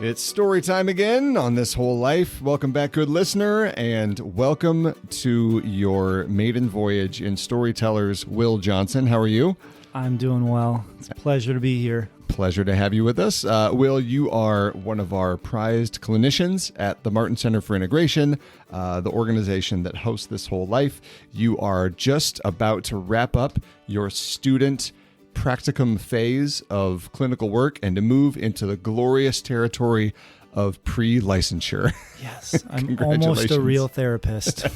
It's story time again on This Whole Life. Welcome back, good listener, and welcome to your maiden voyage in Storytellers, Will Johnson. How are you? I'm doing well. It's a pleasure to be here. Pleasure to have you with us. Will, you are one of our prized clinicians at the Martin Center for Integration, the organization that hosts This Whole Life. You are just about to wrap up your student practicum phase of clinical work and to move into the glorious territory of pre-licensure. Yes, I'm almost a real therapist.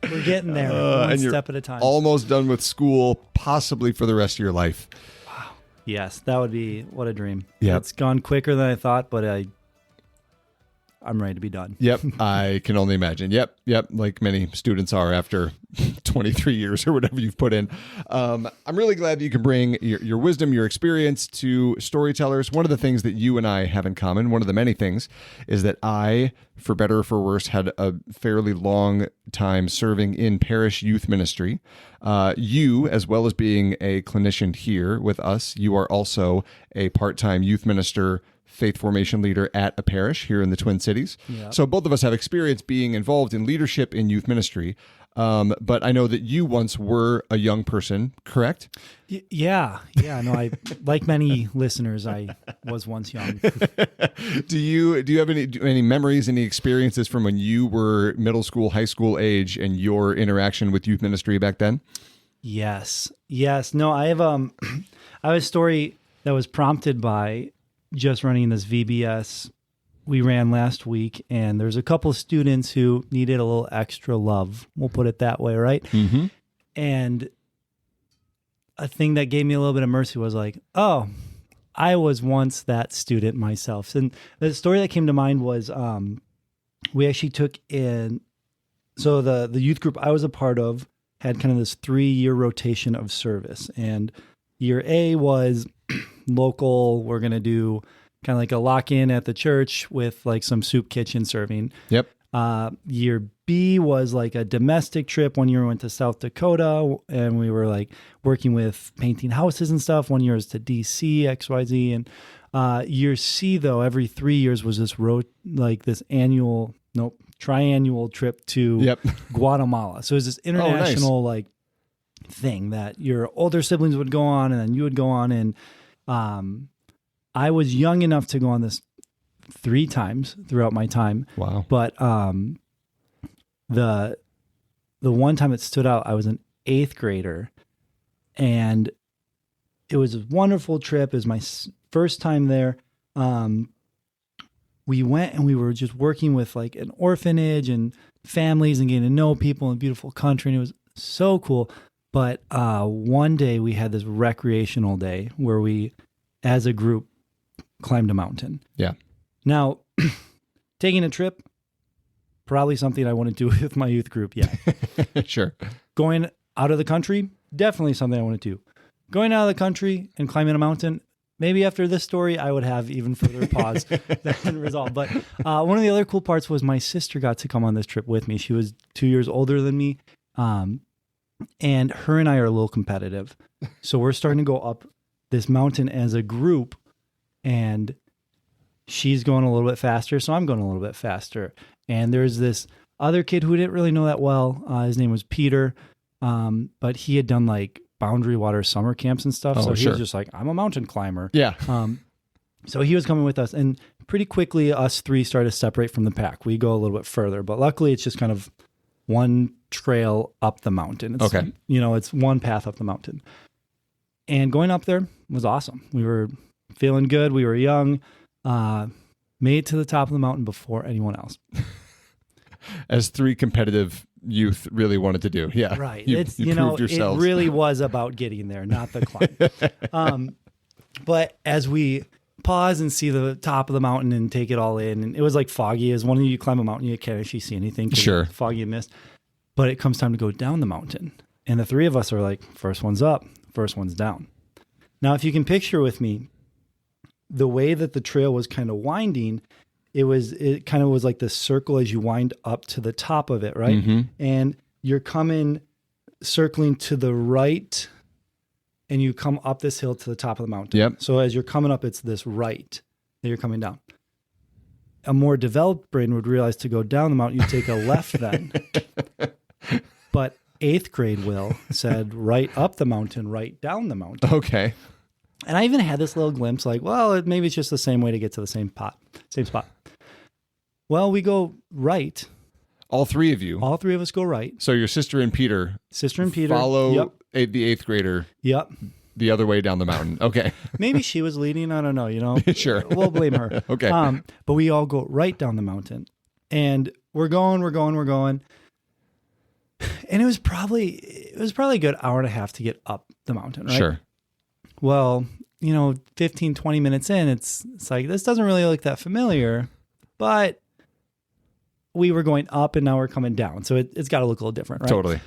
We're getting there, one step at a time. Almost done with school, possibly for the rest of your life. Wow. Yes, that would be, what a dream. Yep. It's gone quicker than I thought, but I'm ready to be done. Yep, I can only imagine. Yep, like many students are after 23 years or whatever you've put in. I'm really glad that you can bring your wisdom, your experience to Storytellers. One of the things that you and I have in common, one of the many things, is that I, for better or for worse, had a fairly long time serving in parish youth ministry. You, as well as being a clinician here with us, you are also a part-time youth minister, faith formation leader at a parish here in the Twin Cities. Yep. So both of us have experience being involved in leadership in youth ministry. But I know that you once were a young person, correct? Yeah. No, I, like many listeners, I was once young. Do you have any memories, any experiences from when you were middle school, high school age, and your interaction with youth ministry back then? Yes. No, I have a story that was prompted by just running this VBS we ran last week, and there's a couple of students who needed a little extra love. We'll put it that way, right? Mm-hmm. And a thing that gave me a little bit of mercy was like, oh, I was once that student myself. And the story that came to mind was we actually took in, so the youth group I was a part of had kind of this 3-year rotation of service. And year A was local, we're going to do kind of like a lock-in at the church with like some soup kitchen serving. Yep. Year B was like a domestic trip. 1 year we went to South Dakota and we were like working with painting houses and stuff. 1 year was to DC, XYZ. And year C though, every 3 years was this triannual trip to Guatemala. So it was this international like thing that your older siblings would go on and then you would go on. And I was young enough to go on this 3 times throughout my time. Wow. But the one time it stood out, I was an 8th grader and it was a wonderful trip. It was my first time there. We went and we were just working with like an orphanage and families and getting to know people in a beautiful country. And it was so cool. But one day we had this recreational day where we, as a group, climbed a mountain. Yeah. Now, taking a trip, probably something I want to do with my youth group. Yeah. Sure. Going out of the country, definitely something I want to do. Going out of the country and climbing a mountain, maybe after this story, I would have even further pause than resolve. But one of the other cool parts was my sister got to come on this trip with me. She was 2 years older than me. And her and I are a little competitive. So we're starting to go up this mountain as a group, and she's going a little bit faster, so I'm going a little bit faster. And there's this other kid who didn't really know that well. His name was Peter, but he had done like Boundary Water summer camps and stuff. So he was just like, I'm a mountain climber. Yeah. So he was coming with us, and pretty quickly us 3 started to separate from the pack. We go a little bit further, but luckily it's just kind of one trail up the mountain. It's, okay. It's one path up the mountain. And going up there was awesome. We were feeling good. We were young. Made it to the top of the mountain before anyone else. As 3 competitive youth really wanted to do. Yeah. Right. You proved yourselves. It really was about getting there, not the climb. But as we pause and see the top of the mountain and take it all in, and it was like foggy. As one of you climb a mountain, you can't actually see anything. Sure. Foggy and mist. But it comes time to go down the mountain. And the 3 of us are like, first one's up, first one's down. Now, if you can picture with me, the way that the trail was kind of winding, it kind of was like this circle as you wind up to the top of it, right? Mm-hmm. And you're coming, circling to the right, and you come up this hill to the top of the mountain. Yep. So as you're coming up, it's this right that you're coming down. a more developed brain would realize to go down the mountain, you take a left then. But 8th grade Will said right up the mountain, right down the mountain. Okay. And I even had this little glimpse like, well, maybe it's just the same way to get to the same spot. Well, we go right. All three of you. All three of us go right. So your sister and Peter. Follow the 8th grader. Yep. The other way down the mountain. Okay. Maybe she was leading. I don't know. Sure. We'll blame her. Okay. But we all go right down the mountain, and we're going. And it was probably a good hour and a half to get up the mountain, right? Sure. Well, 15, 20 minutes in, it's like, this doesn't really look that familiar, but we were going up and now we're coming down. So it's got to look a little different, right? Totally.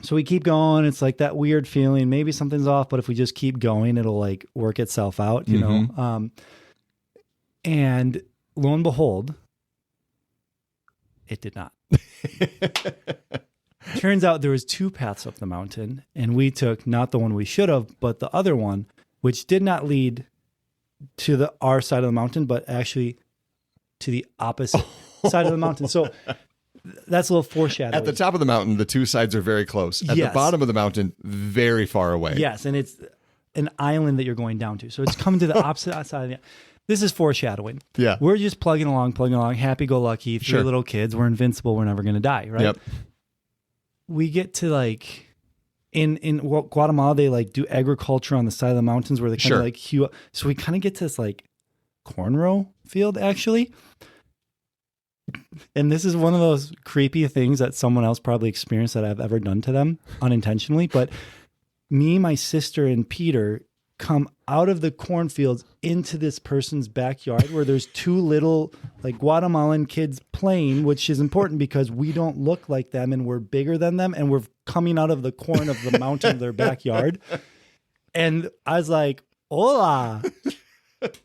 So we keep going. It's like that weird feeling. Maybe something's off, but if we just keep going, it'll like work itself out, you know? And lo and behold, it did not. Turns out there was 2 paths up the mountain, and we took not the one we should have, but the other one, which did not lead to our side of the mountain, but actually to the opposite side of the mountain. So that's a little foreshadowing. At the top of the mountain, the 2 sides are very close. At the bottom of the mountain, very far away. Yes, and it's an island that you're going down to. So it's coming to the opposite side of the. This is foreshadowing. Yeah. We're just plugging along, happy-go-lucky, 3 little kids. We're invincible. We're never going to die, right? Yep. We get to like, in Guatemala, they like do agriculture on the side of the mountains where they kind of like hew up. So we kind of get to this like cornrow field actually. And this is one of those creepy things that someone else probably experienced that I've ever done to them unintentionally. But me, my sister, and Peter come out of the cornfields into this person's backyard where there's 2 little like Guatemalan kids playing, which is important because we don't look like them and we're bigger than them, and we're coming out of the corn of the mountain of their backyard. And I was like, hola.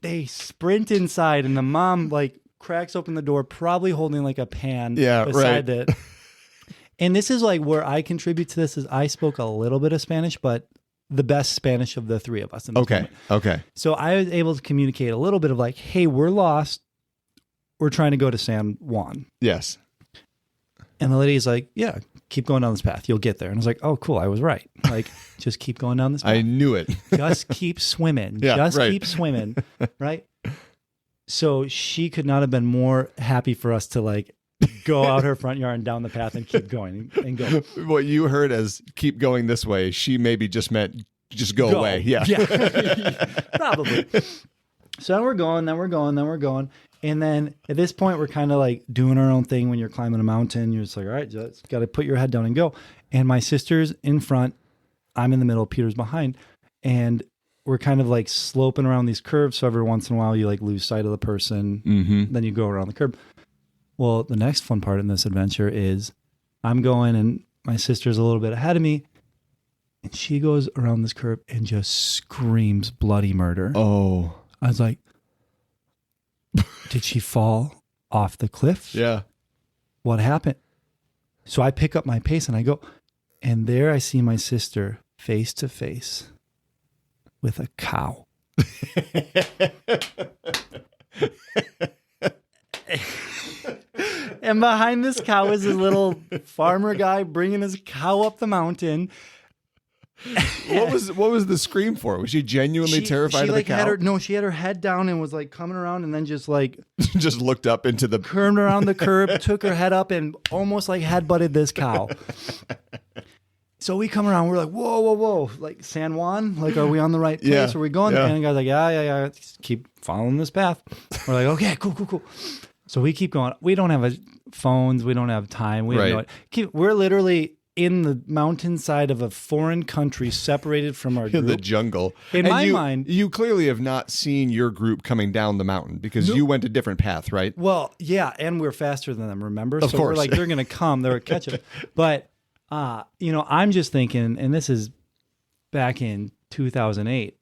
They sprint inside, and the mom like cracks open the door, probably holding like a pan beside it. And this is like where I contribute to this is I spoke a little bit of Spanish, but the best Spanish of the 3 of us. In this moment. Okay. So I was able to communicate a little bit of like, hey, we're lost. We're trying to go to San Juan. Yes. And the lady's like, yeah, keep going down this path. You'll get there. And I was like, oh, cool. I was right. Like, just keep going down this path. I knew it. Just keep swimming. Keep swimming. Right. So she could not have been more happy for us to like go out her front yard and down the path and keep going and go. What you heard as keep going this way, she maybe just meant just go away. Yeah. Probably. So then we're going. And then at this point, we're kind of like doing our own thing when you're climbing a mountain. You're just like, all right, just got to put your head down and go. And my sister's in front. I'm in the middle. Peter's behind. And we're kind of like sloping around these curves. So every once in a while, you like lose sight of the person. Mm-hmm. Then you go around the curve. Well, the next fun part in this adventure is I'm going and my sister's a little bit ahead of me, and she goes around this curve and just screams bloody murder. Oh. I was like, did she fall off the cliff? Yeah. What happened? So I pick up my pace and I go, and there I see my sister face to face with a cow. And behind this cow is this little farmer guy bringing his cow up the mountain. What was the scream for? Was she genuinely terrified of the cow? She had her head down and was like coming around, and then just like just looked up into the curved around the curb, took her head up, and almost like headbutted this cow. So we come around, we're like, whoa, like San Juan, like are we on the right place? Yeah. Are we going? Yeah. And the guy's like, yeah, just keep following this path. We're like, okay, cool. So we keep going. We don't have phones. We don't have time. We're literally in the mountainside of a foreign country, separated from our group. In the jungle. In my mind, you clearly have not seen your group coming down the mountain because you went a different path, right? Well, yeah, and we're faster than them. Remember? Of course. We're like, they're gonna come. They're catching. But I'm just thinking, and this is back in 2008.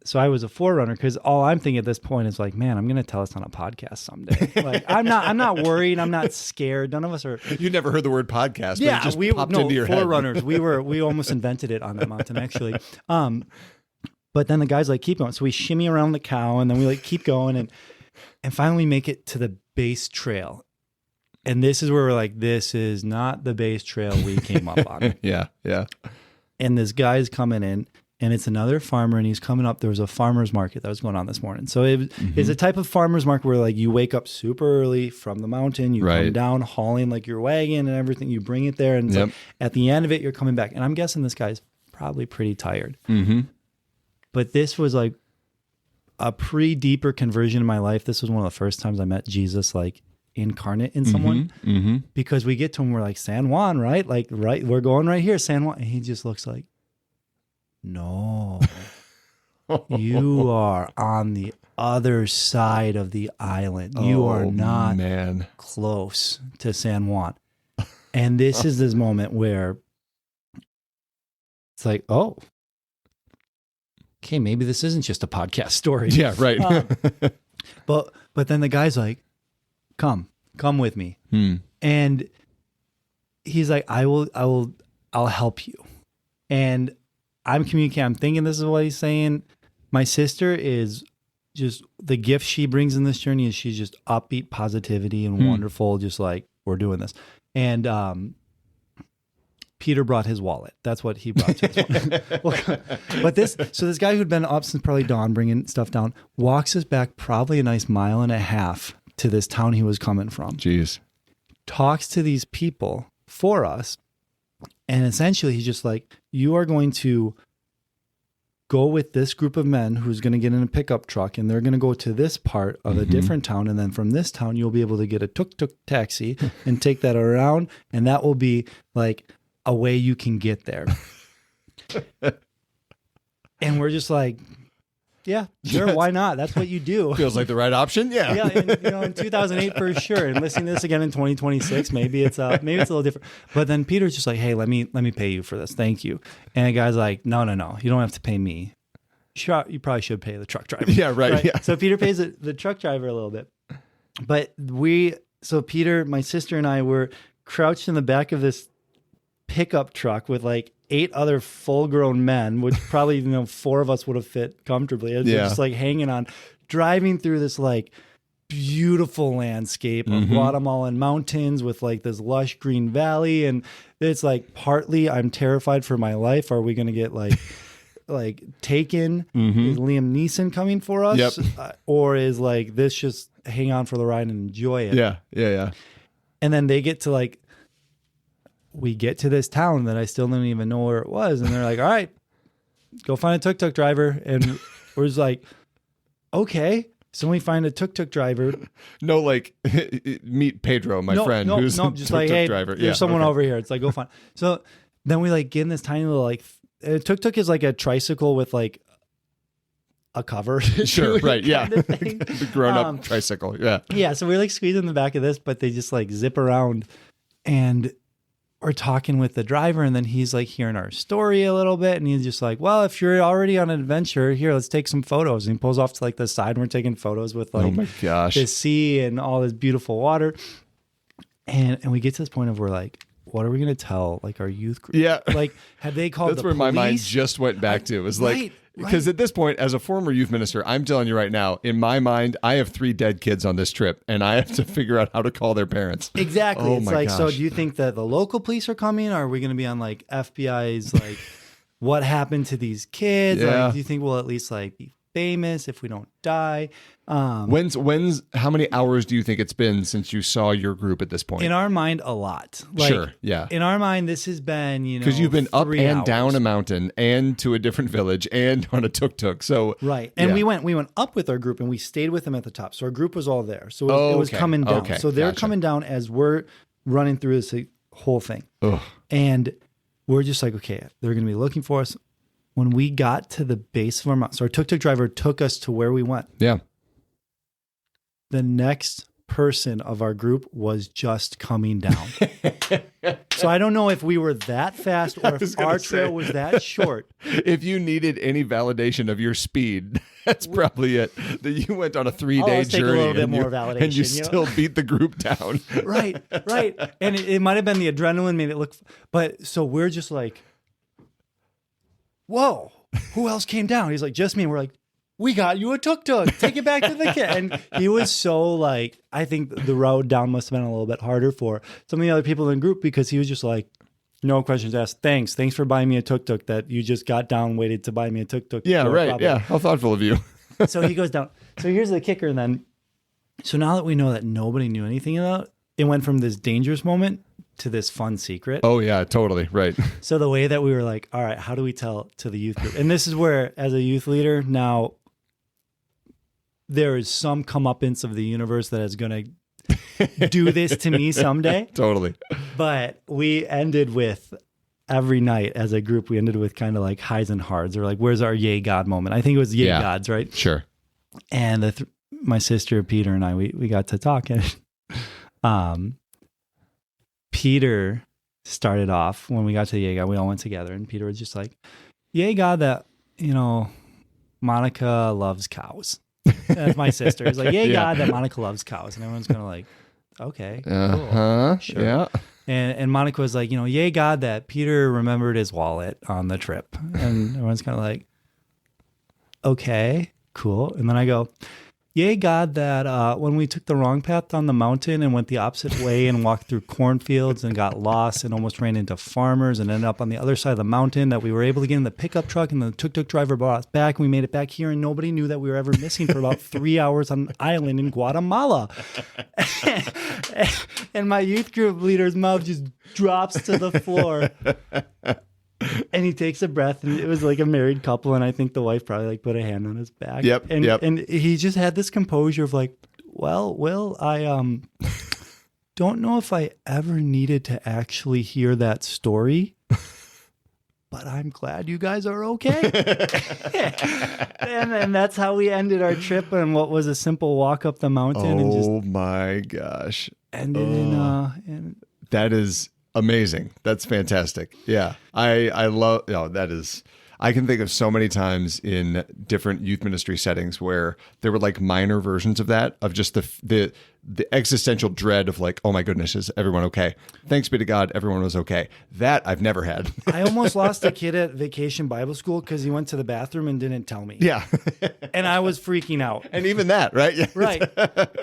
So I was a forerunner because all I'm thinking at this point is like, man, I'm going to tell this on a podcast someday. Like, I'm not worried. I'm not scared. None of us are. You never heard the word podcast. Yeah, but it just popped into your forerunners. head. We almost invented it on that mountain actually. But then the guy's like, keep going. So we shimmy around the cow and then we like keep going. And finally we make it to the base trail. And this is where we're like, this is not the base trail we came up on. Yeah. And this guy's coming in, and it's another farmer, and he's coming up. There was a farmer's market that was going on this morning. So it's a type of farmer's market where like you wake up super early from the mountain, you come down hauling like your wagon and everything, you bring it there, and it's like, at the end of it, you're coming back. And I'm guessing this guy's probably pretty tired. But this was like a pretty deeper conversion in my life. This was one of the first times I met Jesus, like incarnate in someone, because we get to him, we're like, San Juan, right? Like, right, we're going right here, San Juan. And he just looks like, no, you are on the other side of the island. You are not close to San Juan. And this is this moment where it's like, oh, okay, maybe this isn't just a podcast story. Yeah, right. But then the guy's like, come with me. And he's like, I'll help you. And I'm communicating, I'm thinking this is what he's saying. My sister is just, the gift she brings in this journey is she's just upbeat positivity and wonderful, just like, we're doing this. And Peter brought his wallet. That's what he brought to his wallet. But this guy who'd been up since probably dawn bringing stuff down, walks us back probably a nice mile and a half to this town he was coming from. Jeez. Talks to these people for us. And essentially he's just like, you are going to go with this group of men who's going to get in a pickup truck, and they're going to go to this part of a different town. And then from this town, you'll be able to get a tuk-tuk taxi and take that around. And that will be like a way you can get there. And we're just like, yeah, sure. Why not? That's what you do. Feels like the right option. Yeah. Yeah. And, in 2008 for sure. And listening to this again in 2026, maybe it's a little different. But then Peter's just like, hey, let me pay you for this. Thank you. And the guy's like, no, you don't have to pay me. Sure, you probably should pay the truck driver. Yeah. Right. Yeah. So Peter pays the truck driver a little bit. But so Peter, my sister and I were crouched in the back of this pickup truck with like 8 other full-grown men, which probably 4 of us would have fit comfortably. We're just like hanging on, driving through this like beautiful landscape of Guatemalan mountains with like this lush green valley, and it's like partly I'm terrified for my life. Are we going to get like taken? Is Liam Neeson coming for us? Or is like this just hang on for the ride and enjoy it? Yeah. And then we get to this town that I still don't even know where it was. And they're like, all right, go find a tuk-tuk driver. And we're just like, okay. So we find a tuk-tuk driver. No, like, meet Pedro, my friend, who's a just tuk-tuk like, hey, driver. There's someone over here. It's like, go find. So then we like get in this tiny little like, tuk-tuk is like a tricycle with like a cover. Sure, right, yeah. The grown-up tricycle, yeah. Yeah, so we're like squeezing in the back of this, but they just like zip around, and we're talking with the driver, and then he's like hearing our story a little bit, and he's just like, well, if you're already on an adventure, here, let's take some photos. And he pulls off to like the side, and we're taking photos with like, oh my gosh, the sea and all this beautiful water. And we get to this point of we're like, what are we going to tell like our youth group? Yeah. Like, have they called That's the where police? my mind just went back to. It was like, because at this point, as a former youth minister, I'm telling you right now, in my mind, I have 3 dead kids on this trip, and I have to figure out how to call their parents. Exactly. Oh it's my like, gosh. so do you think that the local police are coming? Or are we going to be on like FBI's, like, what happened to these kids? Yeah. Like, do you think we'll at least like be famous if we don't die? When's how many hours do you think it's been since you saw your group at this point? In our mind, a lot. Like, sure, yeah. In our mind, this has been, because you've been up 3 and hours. down a mountain and to a different village and on a tuk-tuk. So right, and yeah. we went up with our group, and we stayed with them at the top. So our group was all there. So it was okay. coming down. Okay, So they're gotcha. coming down as we're running through this whole thing. Ugh. And we're just like, okay, they're going to be looking for us. When we got to the base of our mountain, so our tuk-tuk driver took us to where we went. Yeah. The next person of our group was just coming down. So I don't know if we were that fast or if our trail was that short. If you needed any validation of your speed, that's probably it. That you went on a 3-day let's take a journey little bit and, more you, validation, and you you know? still beat the group down. Right. And it might have been the adrenaline made it look, but so we're just like, whoa, who else came down? He's like, just me. And we're like, we got you a tuk-tuk. Take it back to the kid. And he was so like, I think the road down must have been a little bit harder for some of the other people in the group because he was just like, no questions asked. Thanks for buying me a tuk-tuk that you just got down, waited to buy me a tuk-tuk. Yeah, right. Probably. Yeah, how thoughtful of you. So he goes down. So here's the kicker then. So now that we know that nobody knew anything about it, went from this dangerous moment to this fun secret. Oh, yeah, totally. Right. So the way that we were like, all right, how do we tell to the youth group? And this is where, as a youth leader, now there is some comeuppance of the universe that is going to do this to me someday. Totally. But we ended with every night as a group, we ended with kind of like highs and hards or like, where's our yay God moment? I think it was yay gods, right? Sure. And my sister, Peter, and I, we got to talk. And Peter started off when we got to the yay God, we all went together. And Peter was just like, yay God that, Monica loves cows. That's my sister. It's like, yay God that Monica loves cows. And everyone's kind of like, okay, cool, sure. Yeah. And Monica was like, yay God that Peter remembered his wallet on the trip. And everyone's kind of like, okay, cool. And then I go, yay God that when we took the wrong path down the mountain and went the opposite way and walked through cornfields and got lost and almost ran into farmers and ended up on the other side of the mountain, that we were able to get in the pickup truck and the tuk-tuk driver brought us back and we made it back here and nobody knew that we were ever missing for about 3 hours on an island in Guatemala. And my youth group leader's mouth just drops to the floor. And he takes a breath, and it was like a married couple, and I think the wife probably like put a hand on his back. And he just had this composure of like, well, Will, I don't know if I ever needed to actually hear that story, but I'm glad you guys are okay. and that's how we ended our trip on what was a simple walk up the mountain. Oh my gosh. Ended in that is amazing. That's fantastic. Yeah. I love, that is, I can think of so many times in different youth ministry settings where there were like minor versions of that, of just the existential dread of like, oh my goodness, is everyone okay? Thanks be to God, everyone was okay. That I've never had. I almost lost a kid at Vacation Bible School because he went to the bathroom and didn't tell me. Yeah. And I was freaking out. And even that, right? Yeah. Right.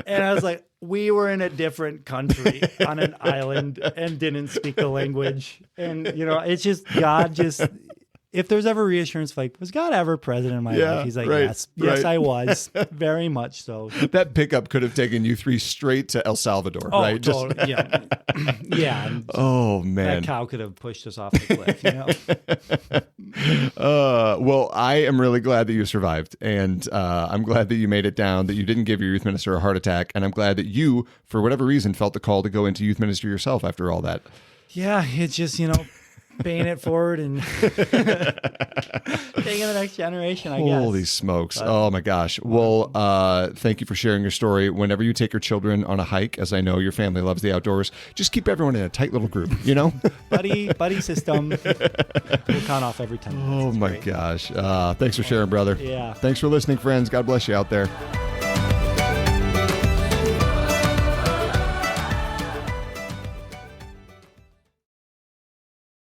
And I was like, we were in a different country on an island and didn't speak the language. And, it's just, God just, if there's ever reassurance, like, was God ever present in my life? He's like, yes, I was. Very much so. That pickup could have taken you three straight to El Salvador, right? Totally. Yeah. Yeah. Oh, man. That cow could have pushed us off the cliff, Well, I am really glad that you survived. And I'm glad that you made it down, that you didn't give your youth minister a heart attack. And I'm glad that you, for whatever reason, felt the call to go into youth ministry yourself after all that. Yeah. It's just, paying it forward and taking the next generation, I guess. Holy smokes. Oh my gosh. Well, thank you for sharing your story. Whenever you take your children on a hike, as I know your family loves the outdoors, just keep everyone in a tight little group, buddy system. We'll count off every time. Oh my gosh. Thanks for sharing, brother. Yeah. Thanks for listening, friends. God bless you out there.